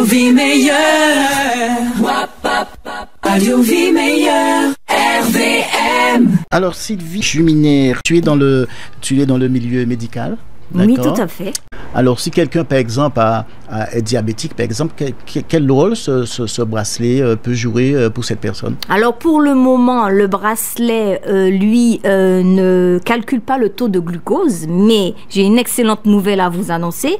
Vie meilleure. Radio Vie meilleure. RVM. Alors Sylvie Juminaire, tu es dans le milieu médical? Oui, tout à fait. Alors, si quelqu'un, par exemple, est diabétique, par exemple, quel rôle ce bracelet peut jouer pour cette personne? Alors, pour le moment, le bracelet, lui, ne calcule pas le taux de glucose, mais j'ai une excellente nouvelle à vous annoncer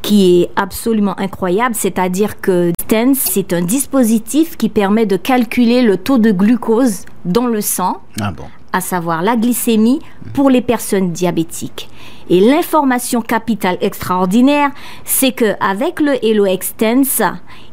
qui est absolument incroyable, c'est-à-dire que Stens, c'est un dispositif qui permet de calculer le taux de glucose dans le sang. Ah bon? À savoir la glycémie pour les personnes diabétiques. Et l'information capitale extraordinaire, c'est qu'avec le Hello Extens,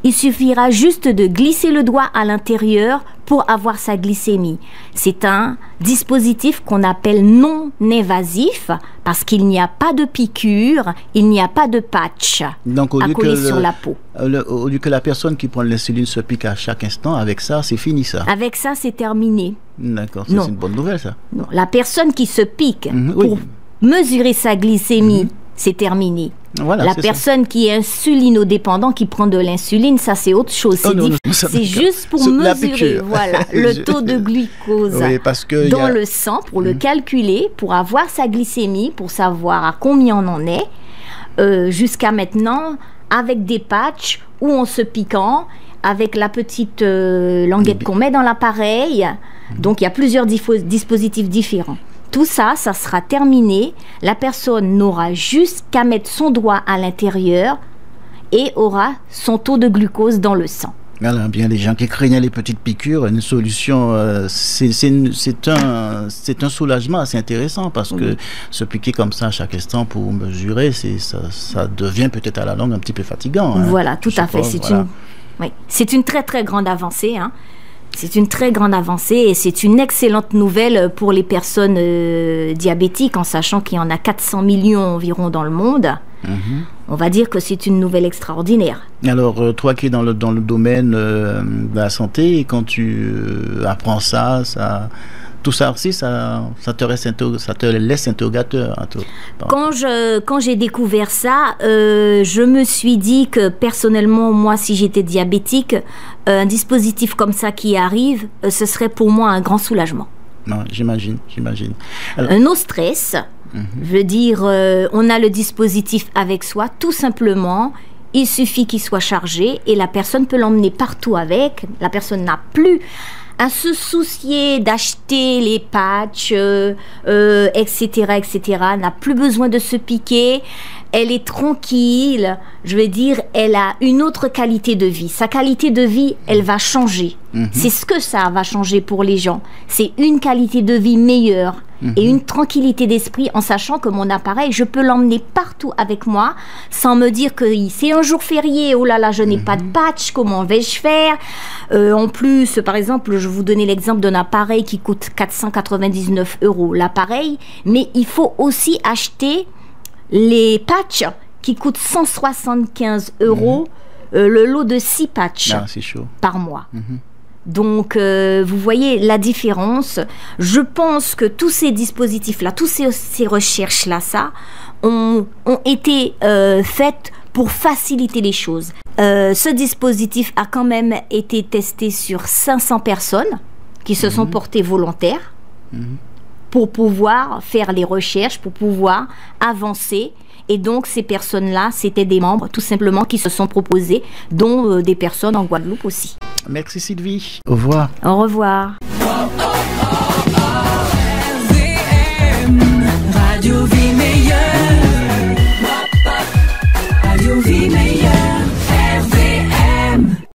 il suffira juste de glisser le doigt à l'intérieur pour avoir sa glycémie. C'est un dispositif qu'on appelle non invasif parce qu'il n'y a pas de piqûre, il n'y a pas de patch donc, à coller sur la peau. Au lieu que la personne qui prend l'insuline se pique à chaque instant, avec ça, c'est fini ça? Avec ça, c'est terminé. D'accord, c'est une bonne nouvelle ça. Non, la personne qui se pique oui. pour mesurer sa glycémie, c'est terminé. Voilà, la personne qui est insulinodépendant, qui prend de l'insuline, ça c'est autre chose. C'est juste pour mesurer le taux de glucose dans le sang, pour le calculer, pour avoir sa glycémie, pour savoir à combien on en est. Jusqu'à maintenant, avec des patchs ou en se piquant, avec la petite languette qu'on met dans l'appareil. Donc il y a plusieurs dispositifs différents. Tout ça, ça sera terminé. La personne n'aura juste qu'à mettre son doigt à l'intérieur et aura son taux de glucose dans le sang. Alors, bien les gens qui craignaient les petites piqûres, une solution, c'est un soulagement assez intéressant parce que se piquer comme ça à chaque instant pour mesurer, ça devient peut-être à la longue un petit peu fatigant. Voilà, tout à fait. C'est une très très grande avancée. C'est une très grande avancée et c'est une excellente nouvelle pour les personnes diabétiques, en sachant qu'il y en a 400 millions environ dans le monde. On va dire que c'est une nouvelle extraordinaire. Alors, toi qui es dans le domaine de la santé, et quand tu apprends ça, tout ça aussi, ça te laisse interrogateur. Quand j'ai découvert ça, je me suis dit que personnellement, moi, si j'étais diabétique, un dispositif comme ça qui arrive, ce serait pour moi un grand soulagement. Non, j'imagine. Alors, un no stress, je veux dire, on a le dispositif avec soi, tout simplement. Il suffit qu'il soit chargé et la personne peut l'emmener partout avec. La personne n'a plus à se soucier d'acheter les patchs, etc., n'a plus besoin de se piquer. Elle est tranquille, je veux dire, elle a une autre qualité de vie. Sa qualité de vie, elle va changer. C'est ce que ça va changer pour les gens. C'est une qualité de vie meilleure et une tranquillité d'esprit en sachant que mon appareil, je peux l'emmener partout avec moi sans me dire que c'est un jour férié, oh là là, je n'ai pas de patch, comment vais-je faire? En plus, par exemple, je vais vous donner l'exemple d'un appareil qui coûte 499 € l'appareil, mais il faut aussi acheter les patchs qui coûtent 175 €, le lot de 6 patchs par mois. Donc, vous voyez la différence. Je pense que tous ces dispositifs-là, toutes ces recherches-là, ont été faites pour faciliter les choses. Ce dispositif a quand même été testé sur 500 personnes qui se sont portées volontaires pour pouvoir faire les recherches, pour pouvoir avancer. Et donc, ces personnes-là, c'était des membres, tout simplement, qui se sont proposés, dont des personnes en Guadeloupe aussi. Merci Sylvie. Au revoir. Au revoir.